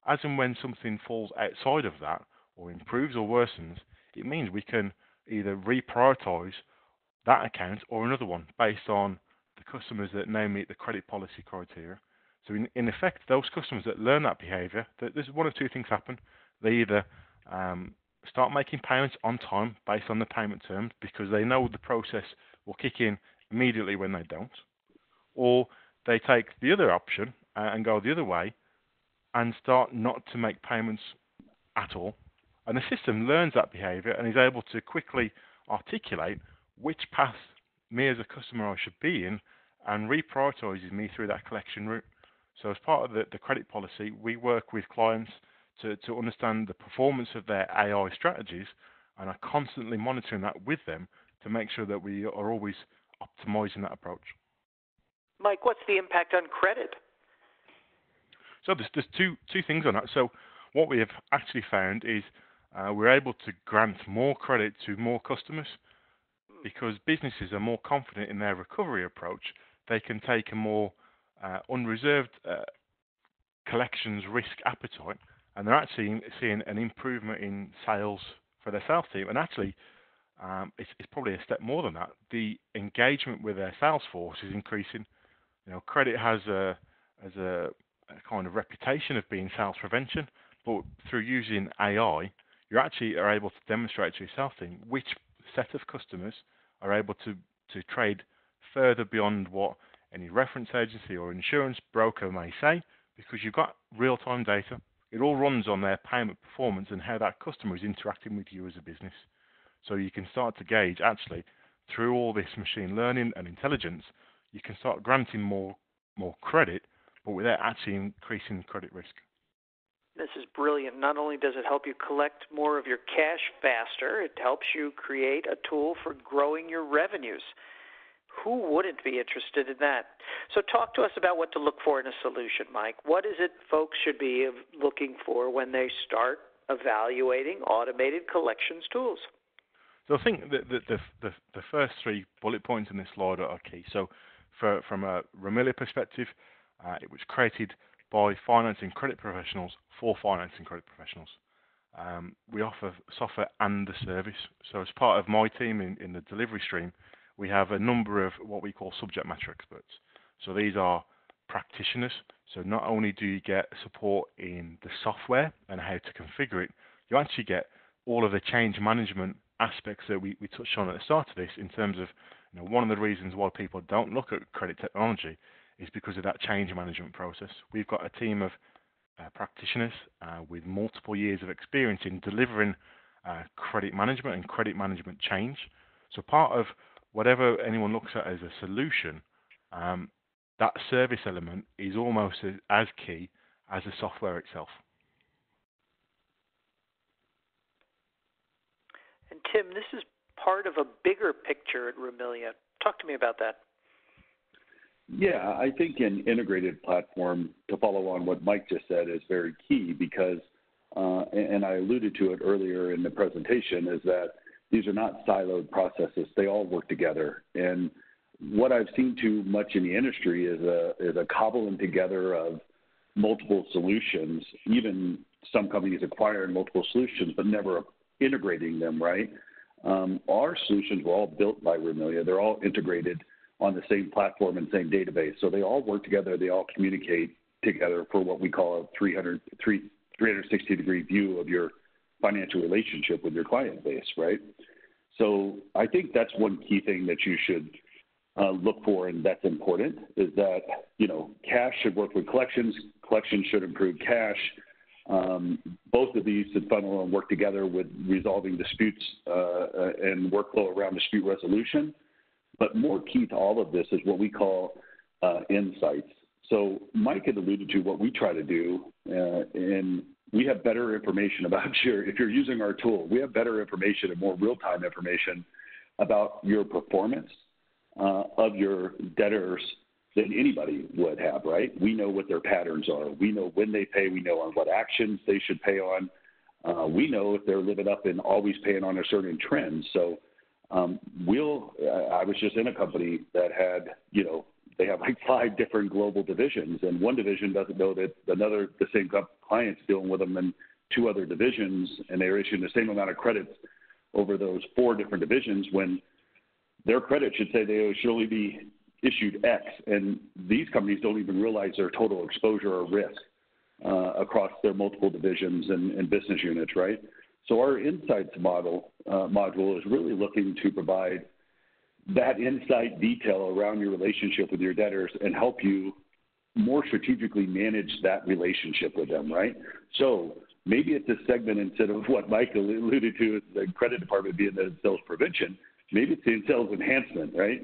as and when something falls outside of that, or improves or worsens, it means we can either reprioritize that account or another one based on the customers that now meet the credit policy criteria. So in effect, those customers that learn that behavior, there's one of two things happen. They either start making payments on time based on the payment terms because they know the process will kick in immediately when they don't, or they take the other option and go the other way and start not to make payments at all. And the system learns that behavior and is able to quickly articulate which path me as a customer I should be in and reprioritizes me through that collection route. So as part of the credit policy, we work with clients to understand the performance of their AI strategies and are constantly monitoring that with them to make sure that we are always optimizing that approach. Mike, what's the impact on credit? So there's two things on that. So what we have actually found is we're able to grant more credit to more customers because businesses are more confident in their recovery approach. They can take a more unreserved collections risk appetite, and they're actually seeing an improvement in sales for their sales team. And actually, it's probably a step more than that. The engagement with their sales force is increasing. You know, credit has a kind of reputation of being sales prevention, but through using AI, you actually are able to demonstrate to your sales team which set of customers are able to trade further beyond what any reference agency or insurance broker may say, because you've got real-time data. It all runs on their payment performance and how that customer is interacting with you as a business. So you can start to gauge, actually, through all this machine learning and intelligence, you can start granting more credit, but without actually increasing credit risk. This is brilliant. Not only does it help you collect more of your cash faster, it helps you create a tool for growing your revenues. Who wouldn't be interested in that? So talk to us about what to look for in a solution, Mike. What is it folks should be looking for when they start evaluating automated collections tools? So I think that the first 3 bullet points in this slide are key. So from a Rimilia perspective, it was created by financing credit professionals for financing credit professionals. We offer software and the service. So as part of my team in the delivery stream, we have a number of what we call subject matter experts. So these are practitioners. So not only do you get support in the software and how to configure it, you actually get all of the change management aspects that we touched on at the start of this, in terms of, you know, one of the reasons why people don't look at credit technology is because of that change management process. We've got a team of practitioners with multiple years of experience in delivering credit management and credit management change. So part of whatever anyone looks at as a solution, that service element is almost as key as the software itself. And Tim, this is part of a bigger picture at Rimilia. Talk to me about that. Yeah, I think an integrated platform, to follow on what Mike just said, is very key because, and I alluded to it earlier in the presentation, is that these are not siloed processes. They all work together. And what I've seen too much in the industry is a cobbling together of multiple solutions, even some companies acquiring multiple solutions but never integrating them, right? Our solutions were all built by Rimilia. They're all integrated on the same platform and same database. So they all work together. They all communicate together for what we call a 360-degree view of your financial relationship with your client base, right? So I think that's one key thing that you should look for, and that's important, is that, you know, cash should work with collections. Collections should improve cash. Both of these should funnel and work together with resolving disputes and workflow around dispute resolution. But more key to all of this is what we call insights. So Mike had alluded to what we try to do, and we have better information about if you're using our tool, we have better information and more real-time information about your performance of your debtors than anybody would have, right? We know what their patterns are. We know when they pay. We know on what actions they should pay on. We know if they're living up and always paying on a certain trend. So I was just in a company that had, you know, they have like 5 different global divisions, and one division doesn't know that the same client's dealing with them in 2 other divisions, and they're issuing the same amount of credits over those 4 different divisions when their credit should say they should only be issued X, and these companies don't even realize their total exposure or risk across their multiple divisions and business units, right? So our insights module is really looking to provide that insight detail around your relationship with your debtors and help you more strategically manage that relationship with them, right? So maybe it's a segment instead of what Mike alluded to as the credit department being the sales prevention. Maybe it's in sales enhancement, right?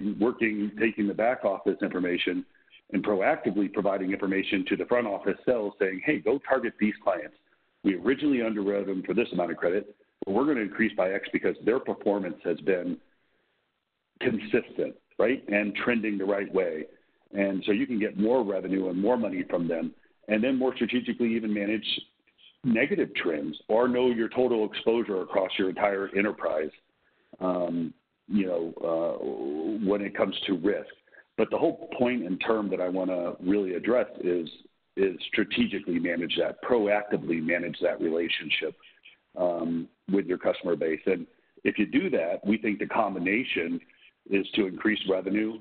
Taking the back office information and proactively providing information to the front office sales saying, hey, go target these clients. We originally underwrote them for this amount of credit, but we're going to increase by X because their performance has been consistent, right, and trending the right way. And so you can get more revenue and more money from them, and then more strategically even manage negative trends or know your total exposure across your entire enterprise, when it comes to risk. But the whole point and term that I want to really address is strategically manage that, proactively manage that relationship with your customer base. And if you do that, we think the combination is to increase revenue.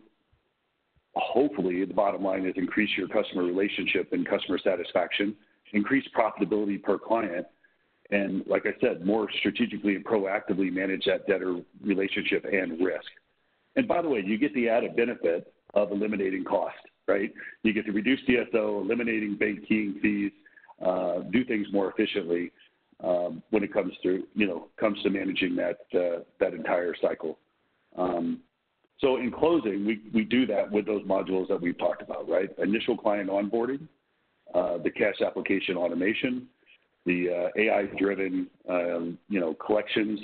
Hopefully, the bottom line is increase your customer relationship and customer satisfaction, increase profitability per client, and like I said, more strategically and proactively manage that debtor relationship and risk. And by the way, you get the added benefit of eliminating cost, right? You get to reduce DSO, eliminating bank keying fees, do things more efficiently when it comes to managing that entire cycle. So in closing, we do that with those modules that we've talked about, right? Initial client onboarding, the cash application automation, the AI-driven, collections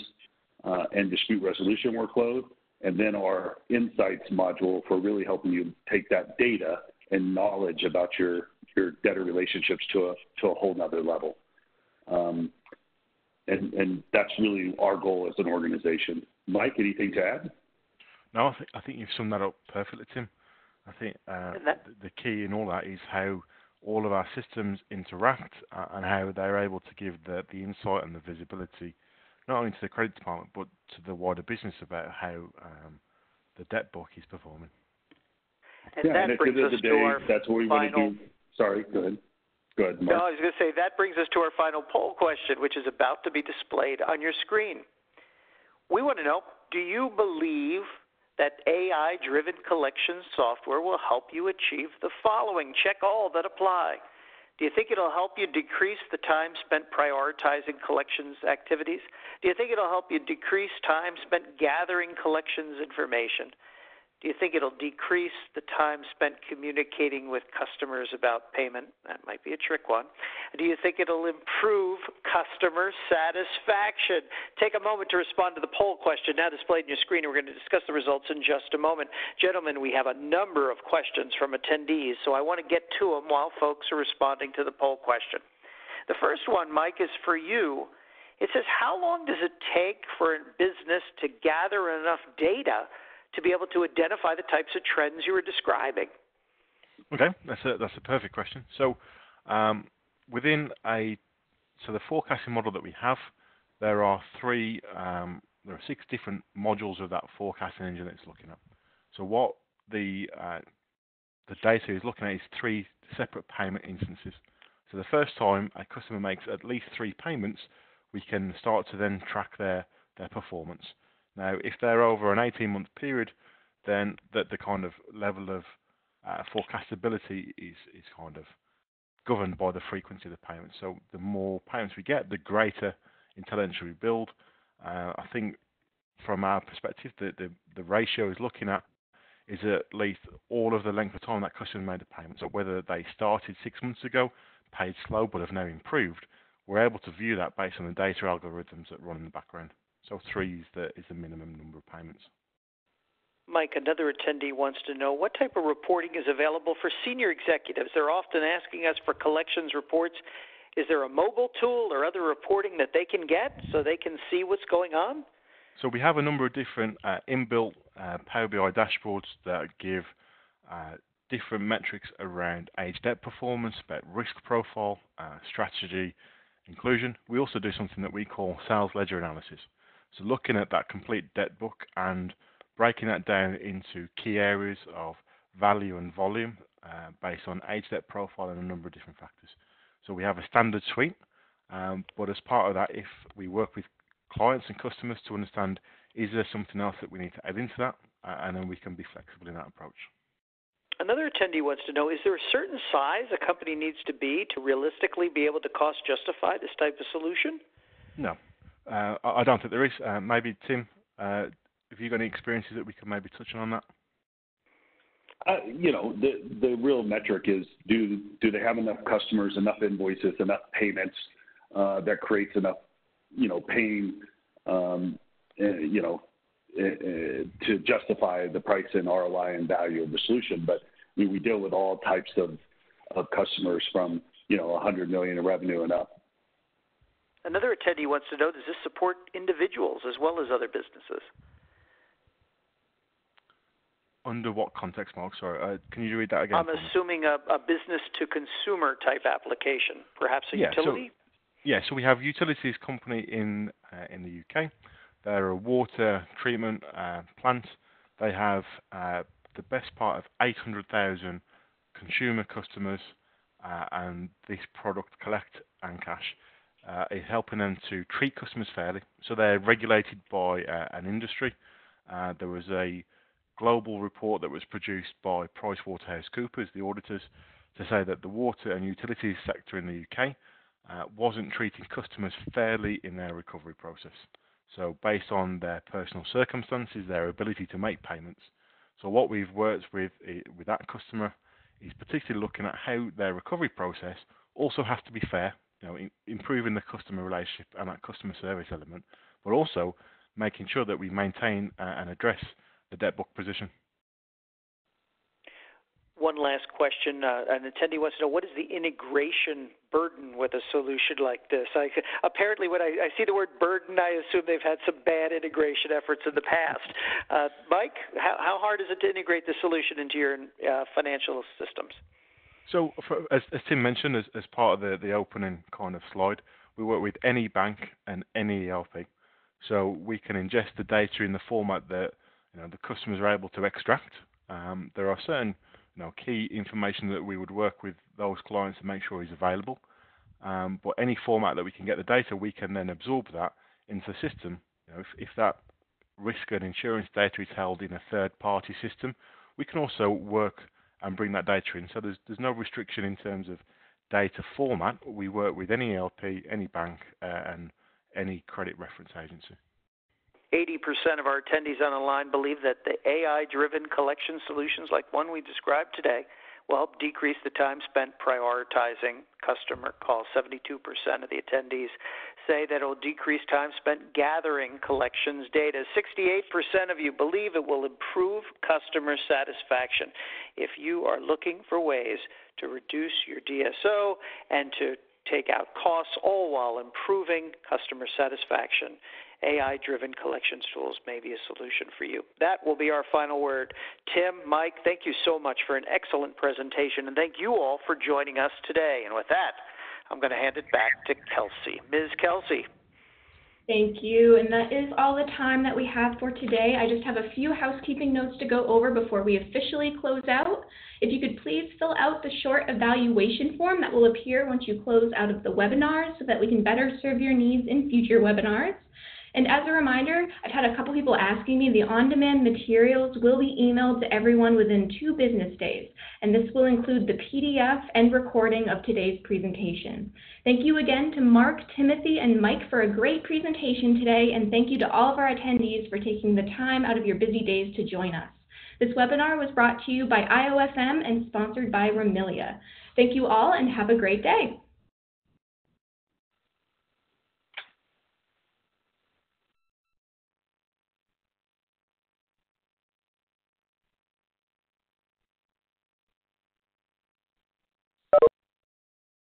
and dispute resolution workload, and then our insights module for really helping you take that data and knowledge about your debtor relationships to a whole nother level. And that's really our goal as an organization. Mike, anything to add? No, I think you've summed that up perfectly, Tim. I think the key in all that is how all of our systems interact and how they're able to give the insight and the visibility, not only to the credit department, but to the wider business about how the debt book is performing. And that and brings at the end us of the to day, our that's what we want to do. Sorry, go ahead. Go ahead, Mark. No, I was going to say that brings us to our final poll question, which is about to be displayed on your screen. We want to know, do you believe that AI-driven collections software will help you achieve the following? Check all that apply. Do you think it'll help you decrease the time spent prioritizing collections activities? Do you think it'll help you decrease time spent gathering collections information? Do you think it'll decrease the time spent communicating with customers about payment? That might be a trick one. Do you think it'll improve customer satisfaction? Take a moment to respond to the poll question now displayed on your screen. We're going to discuss the results in just a moment. Gentlemen, we have a number of questions from attendees, so I want to get to them while folks are responding to the poll question. The first one, Mike, is for you. It says, how long does it take for a business to gather enough data to be able to identify the types of trends you were describing? Okay, that's a perfect question. So within the forecasting model that we have, there are 6 different modules of that forecasting engine that it's looking at. So what the data is looking at is 3 separate payment instances. So the first time a customer makes at least 3 payments, we can start to then track their performance. Now, if they're over an 18-month period, then the kind of level of forecastability is kind of governed by the frequency of the payments. So the more payments we get, the greater intelligence we build. I think from our perspective, the ratio is looking at is at least all of the length of time that customer made a payment. So whether they started 6 months ago, paid slow, but have now improved, we're able to view that based on the data algorithms that run in the background. So 3 is the minimum number of payments. Mike, another attendee wants to know what type of reporting is available for senior executives. They're often asking us for collections reports. Is there a mobile tool or other reporting that they can get so they can see what's going on? So we have a number of different inbuilt Power BI dashboards that give different metrics around age debt performance, about risk profile, strategy, inclusion. We also do something that we call sales ledger analysis. So looking at that complete debt book and breaking that down into key areas of value and volume based on age debt profile and a number of different factors. So we have a standard suite, but as part of that, if we work with clients and customers to understand, is there something else that we need to add into that, and then we can be flexible in that approach. Another attendee wants to know, is there a certain size a company needs to be to realistically be able to cost justify this type of solution? No. I don't think there is. Maybe, Tim, have you got any experiences that we can maybe touch on that? The real metric is do they have enough customers, enough invoices, enough payments that creates enough, pain, to justify the price and ROI and value of the solution. But we deal with all types of customers from, 100 million in revenue and up. Another attendee wants to know, does this support individuals as well as other businesses? Under what context, Mark? Sorry, can you read that again? I'm assuming a business-to-consumer type application, perhaps a utility? So we have utilities company in the UK. They're a water treatment plant. They have the best part of 800,000 consumer customers, and this product, Collect and Cash, is helping them to treat customers fairly. So they're regulated by an industry. There was a global report that was produced by PricewaterhouseCoopers, the auditors, to say that the water and utilities sector in the UK wasn't treating customers fairly in their recovery process. So based on their personal circumstances, their ability to make payments. So what we've worked with that customer is particularly looking at how their recovery process also has to be fair, improving the customer relationship and that customer service element, but also making sure that we maintain and address the debt book position. One last question. An attendee wants to know, what is the integration burden with a solution like this? Apparently, when I see the word burden, I assume they've had some bad integration efforts in the past. Mike, how hard is it to integrate the solution into your financial systems? So, as Tim mentioned, as part of the opening kind of slide, we work with any bank and any ERP. So we can ingest the data in the format that the customers are able to extract. There are certain key information that we would work with those clients to make sure is available. But any format that we can get the data, we can then absorb that into the system. If that risk and insurance data is held in a third-party system, we can also work and bring that data in. So there's no restriction in terms of data format. We work with any ERP, any bank, and any credit reference agency. 80% of our attendees on the line believe that the AI-driven collection solutions like one we described today will help decrease the time spent prioritizing customer calls. 72% of the attendees say that it will decrease time spent gathering collections data. 68% of you believe it will improve customer satisfaction. If you are looking for ways to reduce your DSO and to take out costs, all while improving customer satisfaction, AI-driven collections tools may be a solution for you. That will be our final word. Tim, Mike, thank you so much for an excellent presentation, and thank you all for joining us today. And with that, I'm going to hand it back to Kelsey. Ms. Kelsey. Thank you, and that is all the time that we have for today. I just have a few housekeeping notes to go over before we officially close out. If you could please fill out the short evaluation form that will appear once you close out of the webinar so that we can better serve your needs in future webinars. And as a reminder, I've had a couple people asking me, the on-demand materials will be emailed to everyone within 2 business days, and this will include the PDF and recording of today's presentation. Thank you again to Mark, Timothy, and Mike for a great presentation today, and thank you to all of our attendees for taking the time out of your busy days to join us. This webinar was brought to you by IOFM and sponsored by Remilia. Thank you all and have a great day.